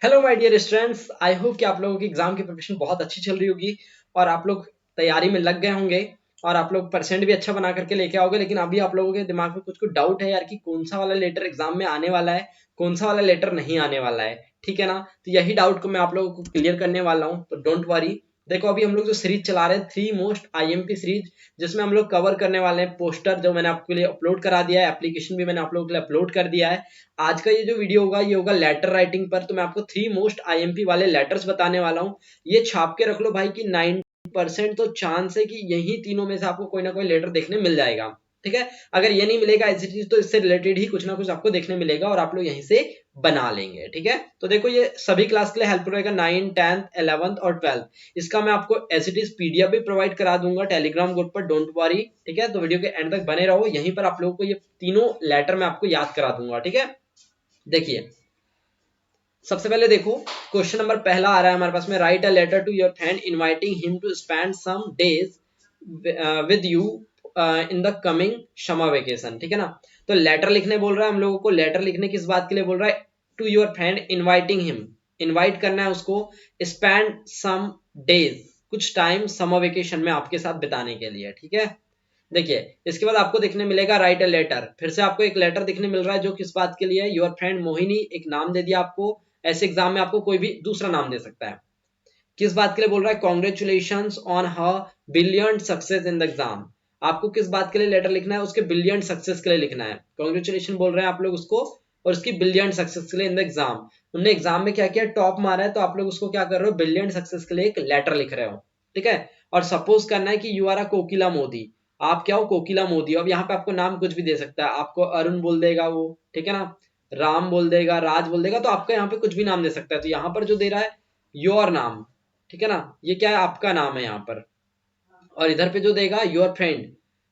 Hello my dear students, I hope कि आप लोगों की एग्जाम की प्रिपरेशन बहुत अच्छी चल रही होगी और आप लोग तैयारी में लग गए होंगे और आप लोग परसेंट भी अच्छा बना करके लेके आओगे। लेकिन अभी आप लोगों के दिमाग में कुछ कुछ डाउट है यार कि कौन सा वाला लेटर एग्जाम में आने वाला है, कौन सा वाला लेटर नहीं आने वाला है। ठीक है ना? तो यही डाउट को मैं आप लोगों को क्लियर करने वाला हूँ, तो डोंट वरी। देखो, अभी हम लोग जो सीरीज चला रहे हैं, थ्री मोस्ट आईएमपी सीरीज, जिसमें हम लोग कवर करने वाले हैं पोस्टर जो मैंने आपके लिए अपलोड करा दिया है, एप्लीकेशन भी मैंने आप लोगों के लिए अपलोड कर दिया है। आज का ये जो वीडियो होगा ये होगा लेटर राइटिंग पर। तो मैं आपको थ्री मोस्ट आईएमपी वाले लेटर्स बताने वाला हूँ। ये छाप के रख लो भाई कि 90% तो चांस है कि यही तीनों में से आपको कोई ना कोई लेटर देखने मिल जाएगा। ठीक है? अगर ये नहीं मिलेगा ऐसी चीज तो इससे रिलेटेड ही कुछ ना कुछ आपको देखने मिलेगा और आप लोग यहीं से बना लेंगे। ठीक है? तो देखो, ये सभी क्लास के लिए हेल्प रहेगा, 9, 10th, 11th और 12th। इसका मैं आपको एज इट इज पीडीएफ भी प्रोवाइड करा दूंगा टेलीग्राम ग्रुप पर, डोंट वरी। ठीक है? तो वीडियो के एंड तक बने रहो, यहीं पर आप लोगों को ये तीनों लेटर मैं आपको याद करा दूंगा। ठीक है? देखिए, सबसे पहले देखो, क्वेश्चन नंबर पहला आ रहा है हमारे पास में, write a letter to your friend inviting him to spend some days with you in the coming summer vacation. ठीक है ना? तो लेटर लिखने बोल रहा है हम लोगों को। लेटर लिखने किस बात के लिए बोल रहा है? To your friend inviting him, invite करना है उसको, स्पेंड सम डेज, कुछ टाइम समर वेकेशन में आपके साथ बिताने के लिए। ठीक है? देखिए, इसके बाद आपको देखने मिलेगा राइट अ लेटर। फिर से आपको एक लेटर दिखने मिल रहा है जो किस बात के लिए है? योर फ्रेंड मोहिनी, एक नाम दे दिया आपको। ऐसे एग्जाम में आपको कोई भी दूसरा नाम दे सकता है। किस बात के लिए बोल रहा है? Congratulation on her brilliant success in the exam. आपको किस बात के लिए लेटर लिखना है? उसके ब्रिलियंट सक्सेस के लिए लिखना है। कॉन्ग्रेचुलेशन बोल रहे हैं आप लोग उसको, और उसकी ब्रिलियंट सक्सेस के लिए इन द एग्जाम। उन्होंने एग्जाम में क्या किया? टॉप मारा है, तो आप लोग उसको क्या कर रहे हो? ब्रिलियंट सक्सेस के लिए एक लेटर लिख रहे हो। ठीक है? और सपोज करना है कि यू आर अ कोकिला मोदी। आप क्या हो? कोकिला मोदी। अब यहाँ पे आपको नाम कुछ भी दे सकता है, आपको अरुण बोल देगा वो। ठीक है ना? राम बोल देगा, राज बोल देगा, तो आपका यहाँ पे कुछ भी नाम दे सकता है। तो यहाँ पर जो दे रहा है योर नाम। ठीक है ना? ये क्या है? आपका नाम है यहाँ पर। और इधर पे जो देगा योर फ्रेंड,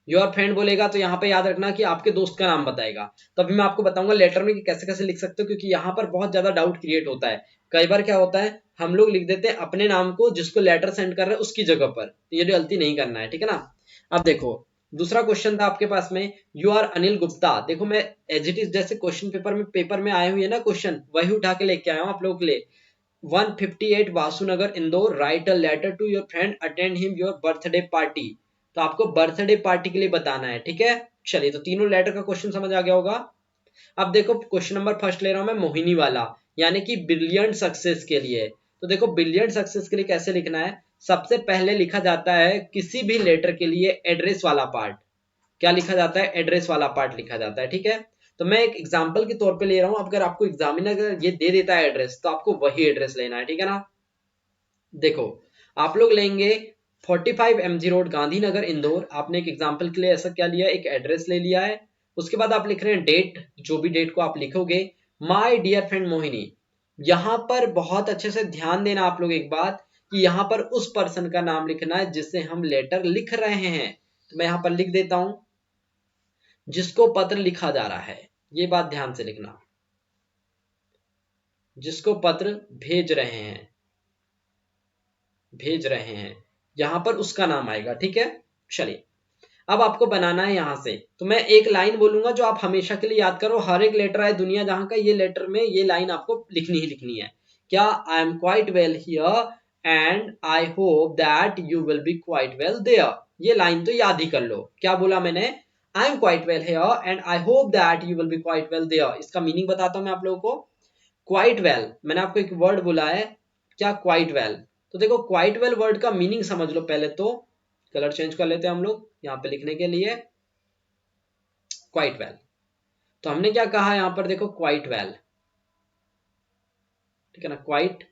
योर फ्रेंड बोलेगा तो यहाँ पे याद रखना कि आपके दोस्त का नाम बताएगा। तो अभी मैं आपको बताऊंगा लेटर में कि कैसे कैसे लिख सकते हो, क्योंकि यहाँ पर बहुत ज्यादा डाउट क्रिएट होता है। कई बार क्या होता है, हम लोग लिख देते हैं अपने नाम को जिसको लेटर सेंड कर रहे हैं उसकी जगह पर। तो ये गलती नहीं करना है। ठीक है ना? अब देखो, दूसरा क्वेश्चन था आपके पास में, यू आर अनिल गुप्ता। देखो, मैं एज इट इज जैसे क्वेश्चन पेपर में आए हुए ना क्वेश्चन, वही उठा के लेके आया हूँ आप लोगों के लिए। 158 Vasunagar Indore, write a letter to your friend, attend him your birthday party. तो आपको बर्थडे पार्टी के लिए बताना है। ठीक है? चलिए, तो तीनों लेटर का क्वेश्चन समझ आ गया होगा। अब देखो, क्वेश्चन नंबर फर्स्ट ले रहा हूं मैं, मोहिनी वाला, यानी कि ब्रिलियंट सक्सेस के लिए। तो देखो, ब्रिलियंट सक्सेस के लिए कैसे लिखना है? सबसे पहले लिखा जाता है किसी भी लेटर के लिए एड्रेस वाला पार्ट। क्या लिखा जाता है? एड्रेस वाला पार्ट लिखा जाता है। ठीक है? तो मैं एक एग्जांपल के तौर पे ले रहा हूं, अगर आपको एग्जामिनर अगर ये दे देता है एड्रेस, तो आपको वही एड्रेस लेना है। ठीक है ना? देखो, आप लोग लेंगे 45 MG रोड, गांधीनगर, इंदौर। आपने एक एग्जाम्पल के लिए ऐसा क्या लिया? एक एड्रेस ले लिया है। उसके बाद आप लिख रहे हैं डेट, जो भी डेट को आप लिखोगे, माय डियर फ्रेंड मोहिनी। यहां पर बहुत अच्छे से ध्यान देना आप लोग एक बात, कि यहां पर उस पर्सन का नाम लिखना है जिससे हम लेटर लिख रहे हैं। तो मैं यहां पर लिख देता हूं, जिसको पत्र लिखा जा रहा है। ये बात ध्यान से लिखना, जिसको पत्र भेज रहे हैं, भेज रहे हैं, यहां पर उसका नाम आएगा। ठीक है? चलिए, अब आपको बनाना है यहां से। तो मैं एक लाइन बोलूंगा जो आप हमेशा के लिए याद करो, हर एक लेटर है दुनिया जहां का, ये लेटर में ये लाइन आपको लिखनी ही लिखनी है। क्या? I am quite well here and I hope that you will be quite well there. ये लाइन तो याद ही कर लो। क्या बोला मैंने? I am quite well here and I hope that you will be quite well there. इसका मीनिंग बताता हूं मैं आप लोगों को। क्वाइट वेल, मैंने आपको एक वर्ड बोला है, क्या? Quite well. तो देखो, क्वाइट वेल वर्ड का मीनिंग समझ लो पहले तो। कलर चेंज कर लेते हैं हम लोग यहाँ पे लिखने के लिए, क्वाइट वेल। तो हमने क्या कहा यहाँ पर? देखो, क्वाइट वेल। ठीक है ना? क्वाइट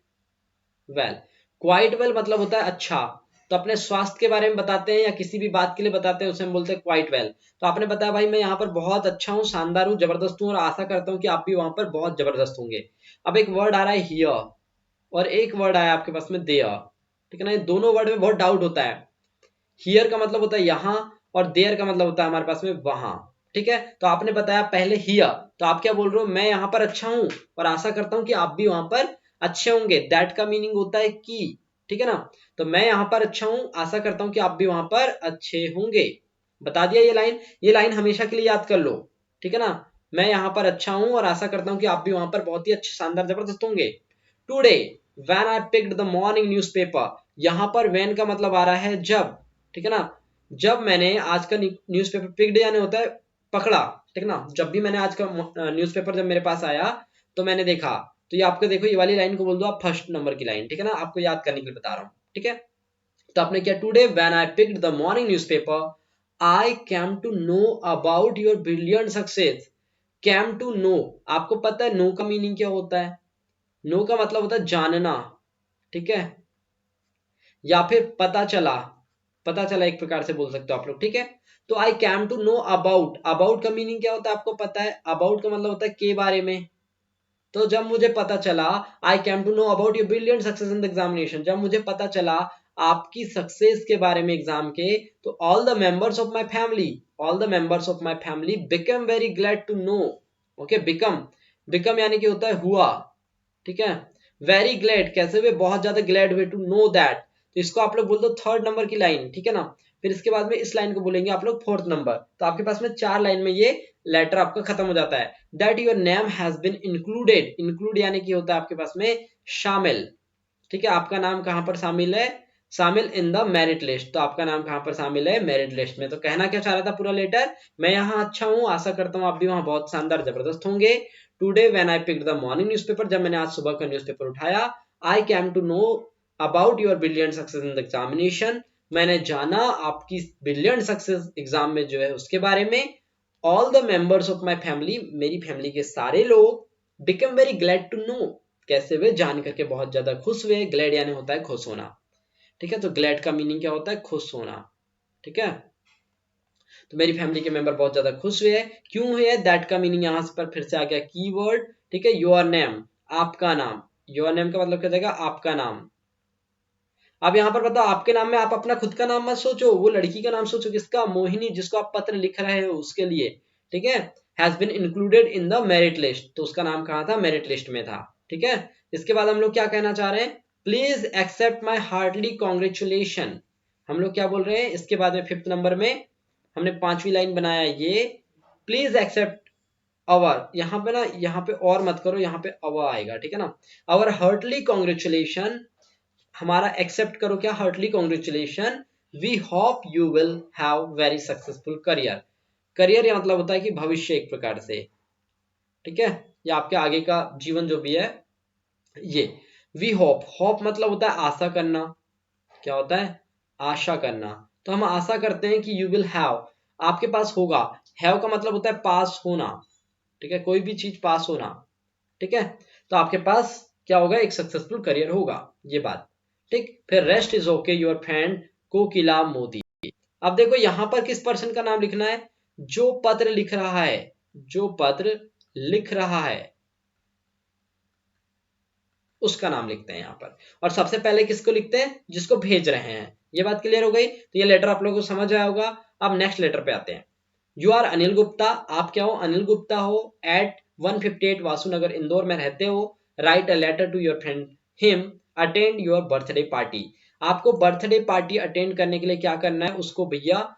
वेल, क्वाइट वेल मतलब होता है अच्छा। तो अपने स्वास्थ्य के बारे में बताते हैं या किसी भी बात के लिए बताते हैं, उसे हम बोलते हैं क्वाइट वेल। तो आपने बताया भाई मैं यहाँ पर बहुत अच्छा हूँ, शानदार हूँ, जबरदस्त हूँ, और आशा करता हूँ कि आप भी वहां पर बहुत जबरदस्त होंगे। अब एक वर्ड आ रहा है हियर, और एक वर्ड आया आपके पास में देयर। ठीक है ना? ये दोनों वर्ड में बहुत डाउट होता है। हियर का मतलब होता है यहाँ, और देयर का मतलब होता है हमारे पास में वहां। ठीक है? तो आपने बताया पहले हियर, तो आप क्या बोल रहे हो? मैं यहाँ पर अच्छा हूं और आशा करता हूं कि आप भी वहां पर अच्छे होंगे। दैट का मीनिंग होता है कि। ठीक है ना? तो मैं यहाँ पर अच्छा हूं, आशा करता हूं कि आप भी वहां पर अच्छे होंगे। बता दिया ये लाइन। ये लाइन हमेशा के लिए याद कर लो। ठीक है ना? मैं यहाँ पर अच्छा हूं और आशा करता हूं कि आप भी वहां पर बहुत ही अच्छे, शानदार, जबरदस्त होंगे। Today when I picked the morning newspaper, यहां पर व्हेन का मतलब आ रहा है जब, ठीक है ना, जब मैंने आज का न्यूज़पेपर, पिक्ड यानी होता है पकड़ा, ठीक है ना, जब भी मैंने आज का न्यूज़पेपर जब मेरे पास आया तो मैंने देखा, तो ये आपको देखो ये वाली लाइन को बोल दो आप फर्स्ट नंबर की लाइन, ठीक है ना, आपको याद करने के लिए बता रहा हूँ, ठीक है। तो आपने क्या, today when I picked the morning newspaper I came to know about your brilliant success. Came to know, आपको पता है नो का मीनिंग क्या होता है? नो का मतलब होता है जानना, ठीक है, या फिर पता चला, पता चला एक प्रकार से बोल सकते हो आप लोग, ठीक है। तो I came to know about, about का मीनिंग क्या होता है आपको पता है? अबाउट का मतलब होता है के बारे में। तो जब मुझे पता चला, I came to know about your brilliant success in the examination, जब मुझे पता चला आपकी सक्सेस के बारे में एग्जाम के, तो all the members of my family, all the members of my family become very glad to know, okay, become, become यानी कि होता है हुआ, ठीक है। वेरी ग्लैड कैसे हुए, बहुत ज्यादा ग्लैड हुए, टू नो दैट, तो इसको आप लोग बोल दो थर्ड नंबर की लाइन, ठीक है ना। फिर इसके बाद में इस लाइन को बोलेंगे आप लोग फोर्थ नंबर, तो आपके पास में चार लाइन में ये लेटर आपका खत्म हो जाता है। That your name has been included, include यानी कि होता है आपके पास में शामिल, ठीक है, आपका नाम कहां पर शामिल है? शामिल इन द मेरिट लिस्ट, तो आपका नाम कहां पर शामिल है? मेरिट लिस्ट में। तो कहना क्या चाह रहा था पूरा लेटर, मैं यहाँ अच्छा हूँ, आशा करता हूँ आप भी वहां बहुत शानदार जबरदस्त होंगे। Today when I picked the morning newspaper, जब मैंने आज सुबह का न्यूज़पेपर उठाया, I came to know about your brilliant success in the examination, मैंने जाना आपकी ब्रिलियंट सक्सेस एग्जाम में जो है उसके बारे में। All the members of my family, मेरी फैमिली के सारे लोग become very glad to know, कैसे हुए, जान करके बहुत ज्यादा खुश हुए। ग्लैड यानी होता है खुश होना, ठीक है, तो ग्लैड का मीनिंग क्या होता है? खुश होना, ठीक है। तो मेरी फैमिली के मेंबर बहुत ज्यादा खुश हुए। क्यों हुए? दैट का मीनिंग यहां पर फिर से आ गया कीवर्ड, ठीक है, योर नेम, आपका नाम, योर नेम का मतलब क्या जाएगा? आपका नाम। अब यहाँ पर बताओ, आपके नाम में आप अपना खुद का नाम मत सोचो, वो लड़की का नाम सोचो, किसका? मोहिनी, जिसको आप पत्र लिख रहे हो उसके लिए, ठीक है। Has been included in the merit list, तो उसका नाम कहाँ था? मेरिट लिस्ट में था, ठीक है। इसके बाद हम लोग क्या कहना चाह रहे हैं? Please accept my heartly congratulation, हम लोग क्या बोल रहे हैं इसके बाद में फिफ्थ नंबर में हमने पांचवी लाइन बनाया ये, प्लीज एक्सेप्ट अवर, यहाँ पे ना, यहाँ पे और मत करो, यहाँ पे अवर आएगा, ठीक है ना। अवर हार्टली कॉन्ग्रेचुलेशन, हमारा एक्सेप्ट करो क्या? Heartly congratulation, we hope you will have very successful career, career या मतलब होता है कि भविष्य एक प्रकार से, ठीक है, या आपके आगे का जीवन जो भी है ये। वी होप, होप मतलब होता है आशा करना, क्या होता है? आशा करना। तो हम आशा करते हैं कि यू विल हैव, आपके पास होगा, हैव का मतलब होता है पास होना, ठीक है, कोई भी चीज पास होना, ठीक है। तो आपके पास क्या होगा? एक सक्सेसफुल करियर होगा, ये बात, ठीक। फिर rest is okay your friend Kokila Modi, अब देखो यहां पर किस पर्सन का नाम लिखना है? जो पत्र लिख रहा है, जो पत्र लिख रहा है उसका नाम लिखते हैं यहाँ पर, और सबसे पहले किसको लिखते हैं? जिसको भेज रहे हैं। ये बात क्लियर हो गई? तो ये लेटर आप लोगों को समझ आया होगा। अब नेक्स्ट लेटर पे आते हैं। यू आर अनिल गुप्ता, आप क्या हो? अनिल गुप्ता हो। एट 158 वासुनगर इंदौर में रहते हो। Write a letter to your friend him, attend your birthday party, आपको बर्थडे पार्टी अटेंड करने के लिए क्या करना है? उसको भैया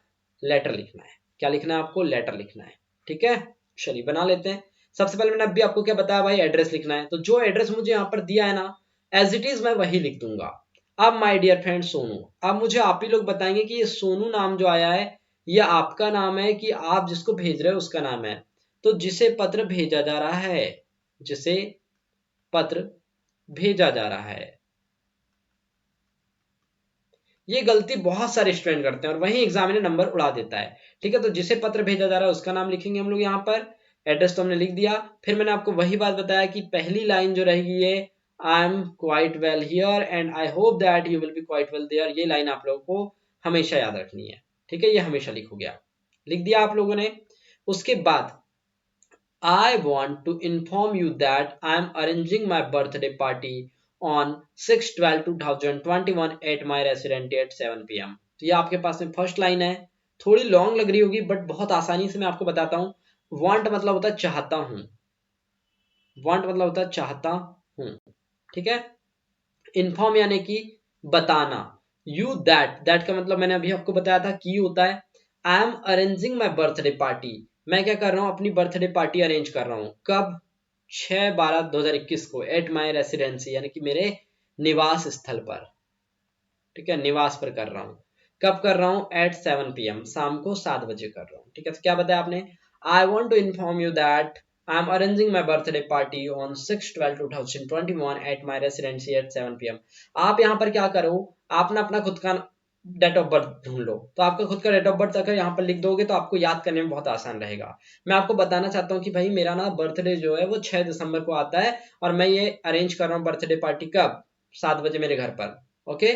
लेटर लिखना है। क्या लिखना है आपको? लेटर लिखना है, ठीक है। चलिए बना लेते हैं। सबसे पहले मैंने अभी आपको क्या बताया भाई? एड्रेस लिखना है, तो जो एड्रेस मुझे यहाँ पर दिया है ना, एज इट इज मैं वही लिख दूंगा। अब माय डियर फ्रेंड सोनू, अब मुझे आप ही लोग बताएंगे कि ये सोनू नाम जो आया है ये आपका नाम है कि आप जिसको भेज रहे हो उसका नाम है? तो जिसे पत्र भेजा जा रहा है, जिसे पत्र भेजा जा रहा है, ये गलती बहुत सारे स्टूडेंट करते हैं और वही एग्जामिनर नंबर उड़ा देता है, ठीक है। तो जिसे पत्र भेजा जा रहा है उसका नाम लिखेंगे हम लोग यहाँ पर। एड्रेस तो हमने लिख दिया। फिर मैंने आपको वही बात बताया कि पहली लाइन जो रहेगी ये, I am quite well here and I hope that you will be quite well there, ये लाइन आप लोगों को हमेशा याद रखनी है, ठीक है। ये हमेशा लिखो गया, लिख दिया आप लोगों ने। उसके बाद I want to inform you that I am arranging my birthday party on 6/12/2021 at my residence at 7 p.m. तो ये आपके पास में फर्स्ट लाइन है। थोड़ी लॉन्ग लग रही होगी बट बहुत आसानी से मैं आपको बताता हूँ। वांट मतलब होता है चाहता हूँ, वांट मतलब होता है चाहता हूँ, ठीक है। इन्फॉर्म यानी कि बताना। यू दैट, दैट का मतलब मैंने अभी आपको बताया था कि होता है। आई am arranging my birthday party, मैं क्या कर रहा हूँ? अपनी बर्थडे पार्टी अरेंज कर रहा हूँ। कब? 6/12/2021 को एट माई रेसिडेंसी यानी कि मेरे निवास स्थल पर, ठीक है, निवास पर कर रहा हूँ। कब कर रहा हूँ? एट 7 PM, शाम को 7 बजे कर रहा हूँ, ठीक है। तो क्या बताया आपने? I want to inform you that I am arranging my birthday party on 6/12/2021 at my residency at 7 PM। आप यहाँ पर क्या करो, आप ना अपना खुद का डेट ऑफ बर्थ ढूंढ लो। तो आपका खुद का डेट ऑफ बर्थ अगर यहाँ पर लिख दोगे तो आपको याद करने में बहुत आसान रहेगा। मैं आपको बताना चाहता हूँ कि भाई मेरा ना बर्थडे जो है वो 6 दिसंबर को आता है और मैं ये अरेंज कर रहा हूँ बर्थडे पार्टी कब? 7 बजे मेरे घर पर, ओके।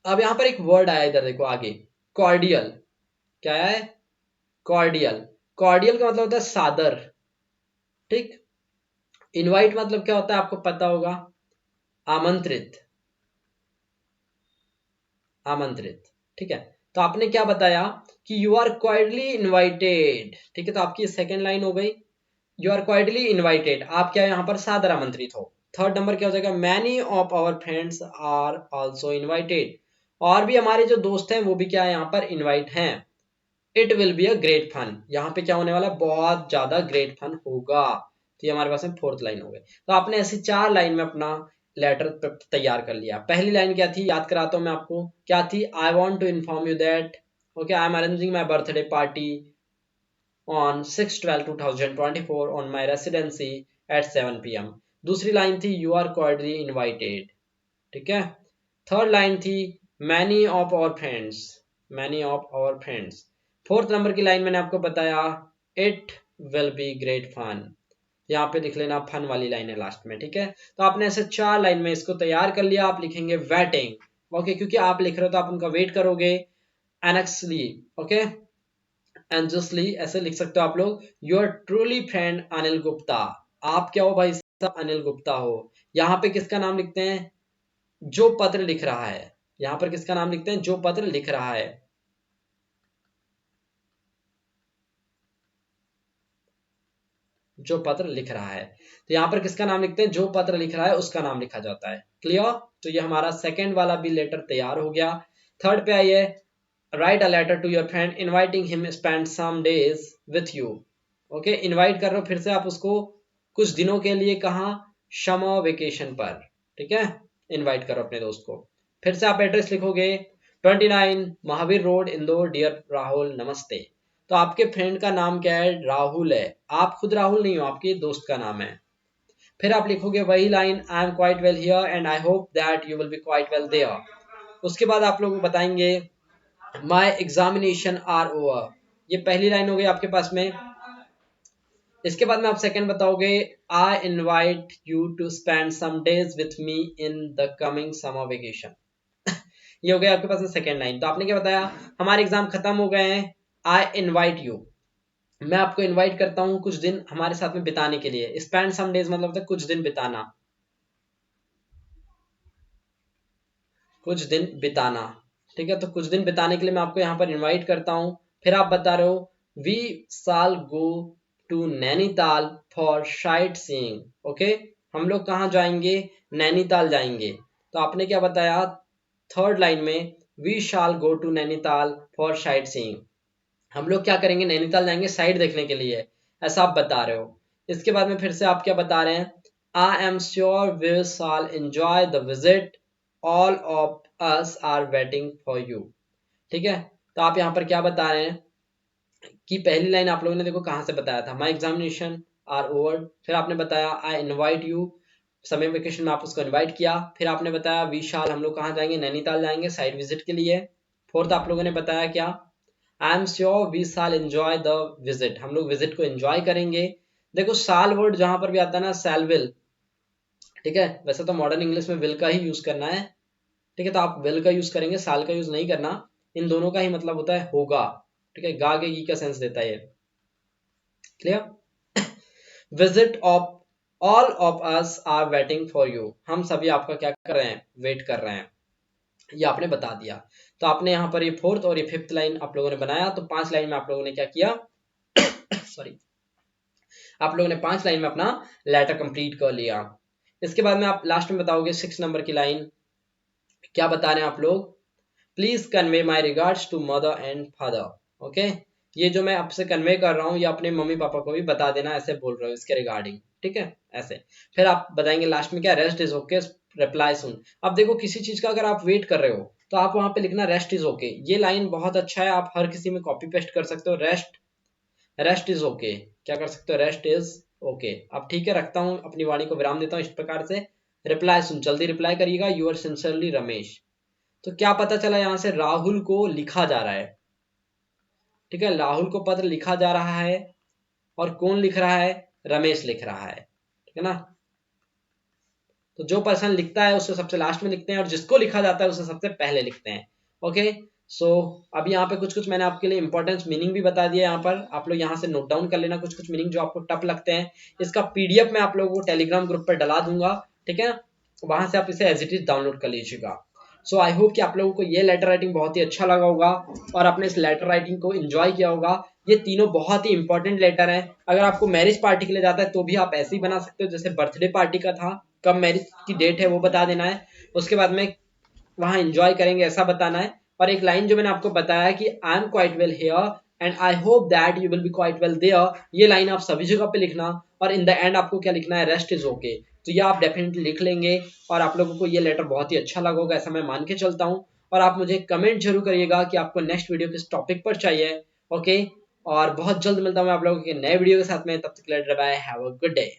अब यहाँ पर एक वर्ड आया, इधर देखो आगे, कॉर्डियल। क्या है? कॉर्डियल। कॉर्डियल का मतलब होता है सादर, ठीक। इनवाइट मतलब क्या होता है आपको पता होगा, आमंत्रित, आमंत्रित, ठीक है। तो आपने क्या बताया कि यू आर क्वाइटली इनवाइटेड, ठीक है। तो आपकी सेकेंड लाइन हो गई, यू आर क्वाइटली इनवाइटेड, आप क्या यहाँ पर सादर आमंत्रित हो। थर्ड नंबर क्या हो जाएगा? Many of our friends are also invited, और भी हमारे जो दोस्त हैं वो भी क्या है यहाँ पर इनवाइट हैं। It will be a great fun, यहाँ पे क्या होने वाला है? बहुत ज्यादा ग्रेट फन होगा। तो ये हमारे पास में फोर्थ लाइन हो गई। तो आपने ऐसे 4 लाइन में अपना लेटर तैयार कर लिया। पहली लाइन क्या थी, याद कराता हूँ मैं आपको, क्या थी? I want to inform you that, okay, I am arranging my birthday party on 6/12/2024 on my residency at 7 PM। दूसरी लाइन थी you are cordially invited, ठीक है। थर्ड लाइन थी many of our friends, many of our friends। Fourth number की line मैंने आपको बताया it will be great fun, यहाँ पे लिख लेना फन वाली लाइन है लास्ट में, ठीक है। तो आपने ऐसे 4 लाइन में इसको तैयार कर लिया। आप लिखेंगे वेटिंग, ओके, क्योंकि आप लिख रहे हो तो आप उनका वेट करोगे। एनेक्सली, ओके, एंजसली ऐसे लिख सकते हो आप लोग। Your truly friend Anil Gupta, आप क्या हो भाई साहब? अनिल गुप्ता हो। यहाँ पे किसका नाम लिखते हैं? जो पत्र लिख रहा है। यहाँ पर किसका नाम लिखते हैं? जो पत्र लिख रहा है, जो पत्र लिख रहा है। तो यहाँ पर किसका नाम लिखते हैं? जो पत्र लिख रहा है उसका नाम लिखा जाता है। क्लियर? तो ये हमारा सेकेंड वाला भी लेटर तैयार हो गया। थर्ड पे आइए, write a letter to your friend inviting him spend some days with you, okay. Invite कर रहे हो फिर से आप उसको कुछ दिनों के लिए, कहाँ? समर वेकेशन पर, ठीक है। इनवाइट करो अपने दोस्त को। फिर से आप एड्रेस लिखोगे 29 महावीर रोड इंदौर, डियर राहुल नमस्ते। तो आपके फ्रेंड का नाम क्या है? राहुल है। आप खुद राहुल नहीं हो, आपके दोस्त का नाम है। फिर आप लिखोगे वही line, I am quite well here and I hope that you will be quite well there. उसके बाद आप लोग बताएंगे माई एग्जामिनेशन आर ओवर, ये पहली लाइन हो गई आपके पास में। इसके बाद में आप सेकंड बताओगे, I invite you to spend some days with me in the coming summer vacation. ये हो गया आपके पास में सेकंड लाइन। तो आपने क्या बताया? हमारे एग्जाम खत्म हो गए हैं, आई इनवाइट यू, मैं आपको इनवाइट करता हूँ कुछ दिन हमारे साथ में बिताने के लिए। स्पेंड सम डेज मतलब होता है कुछ दिन बिताना, कुछ दिन बिताना, ठीक है। तो कुछ दिन बिताने के लिए मैं आपको यहाँ पर इनवाइट करता हूँ। फिर आप बता रहे हो we shall go to Nainital for sightseeing, okay. हम लोग कहाँ जाएंगे? नैनीताल जाएंगे। तो आपने क्या बताया थर्ड लाइन में? We shall go to Nainital for sightseeing, हम लोग क्या करेंगे? नैनीताल जाएंगे साइट देखने के लिए, ऐसा आप बता रहे हो। इसके बाद में फिर से आप क्या बता रहे हैं? I am sure we shall enjoy the visit, all of us are waiting for you, ठीक है। तो आप यहाँ पर क्या बता रहे हैं कि पहली लाइन आप लोगों ने देखो कहाँ से बताया था, माई एग्जामिनेशन आर ओवर। फिर आपने बताया आई इनवाइट यू, समर वेकेशन में आप उसको इनवाइट किया। फिर आपने बताया वी शाल, हम लोग कहाँ जाएंगे? नैनीताल जाएंगे साइट विजिट के लिए। फोर्थ आप लोगों ने बताया क्या? आई एम श्योर वी साल एंजॉय द विजिट, हम लोग विजिट को एंजॉय करेंगे। देखो साल वर्ड जहां पर भी आता है ना, सैल विल, ठीक है। वैसे तो मॉडर्न इंग्लिश में विल का ही यूज करना है, ठीक है। तो आप विल का यूज करेंगे, साल का यूज नहीं करना। इन दोनों का ही मतलब होता है होगा, ठीक है। गा के गी का सेंस देता है ये। Clear? Visit of all of us are waiting for you, हम सभी आपका क्या कर रहे हैं? वेट कर रहे हैं। ये आपने बता दिया। तो आपने यहाँ पर ये फोर्थ और ये फिफ्थ लाइन आप लोगों ने बनाया। तो 5 लाइन में आप लोगों ने क्या किया? सॉरी, आप लोगों ने 5 लाइन में अपना लेटर कंप्लीट कर लिया। इसके बाद में आप लास्ट में बताओगे 6 नंबर की लाइन, क्या बता रहे हैं आप लोग? Please convey my regards to mother and father, okay. ये जो मैं आपसे कन्वे कर रहा हूँ ये अपने मम्मी पापा को भी बता देना, ऐसे बोल रहे हो इसके रिगार्डिंग, ठीक है, ऐसे। फिर आप बताएंगे लास्ट में क्या, रेस्ट इज ओके, रिप्लाई सुन। अब देखो किसी चीज का अगर आप वेट कर रहे हो तो आप वहां पे लिखना रेस्ट इज ओके। ये लाइन बहुत अच्छा है, आप हर किसी में कॉपी पेस्ट कर सकते हो। रेस्ट इज ओके, क्या कर सकते हो, रेस्ट इज ओके। अब ठीक है, रखता हूँ, अपनी वाणी को विराम देता हूँ इस प्रकार से। रिप्लाई सुन, जल्दी रिप्लाई करिएगा, यूर सिंसियरली रमेश। तो क्या पता चला, यहाँ से राहुल को लिखा जा रहा है, ठीक है, राहुल को पत्र लिखा जा रहा है। और कौन लिख रहा है, रमेश लिख रहा है, ठीक है ना। तो जो पर्सन लिखता है उसे सबसे लास्ट में लिखते हैं, और जिसको लिखा जाता है उसे सबसे पहले लिखते हैं। ओके, सो अब यहाँ पे कुछ कुछ मैंने आपके लिए इंपॉर्टेंस मीनिंग भी बता दिया। यहाँ पर आप लोग यहाँ से नोट डाउन कर लेना कुछ कुछ मीनिंग जो आपको टफ लगते हैं। इसका पीडीएफ मैं आप लोगों को टेलीग्राम ग्रुप पर डला दूंगा, ठीक है, वहां से आप इसे एज इट इज डाउनलोड कर लीजिएगा। सो आई होप कि आप लोगों को ये लेटर राइटिंग बहुत ही अच्छा लगा होगा और आपने इस लेटर राइटिंग को एंजॉय किया होगा। ये तीनों बहुत ही इंपॉर्टेंट लेटर हैं। अगर आपको मैरिज पार्टी के लिए जाता है तो भी आप ऐसे ही बना सकते हो जैसे बर्थडे पार्टी का था, कब मैरिज की डेट है वो बता देना है, उसके बाद में वहां एंजॉय करेंगे ऐसा बताना है। और एक लाइन जो मैंने आपको बताया कि I am quite well here and I hope that you will be quite well there, ये लाइन आप सभी जगह पे लिखना। और इन द एंड आपको क्या लिखना है, रेस्ट इज ओके। तो ये आप डेफिनेटली लिख लेंगे और आप लोगों को ये लेटर बहुत ही अच्छा लगा होगा, ऐसा मैं मान के चलता हूँ। और आप मुझे कमेंट जरूर करिएगा कि आपको नेक्स्ट वीडियो किस टॉपिक पर चाहिए। ओके, और बहुत जल्द मिलता हूँ मैं आप लोगों के नए वीडियो के साथ में, तब तक के लिए bye, have a good day.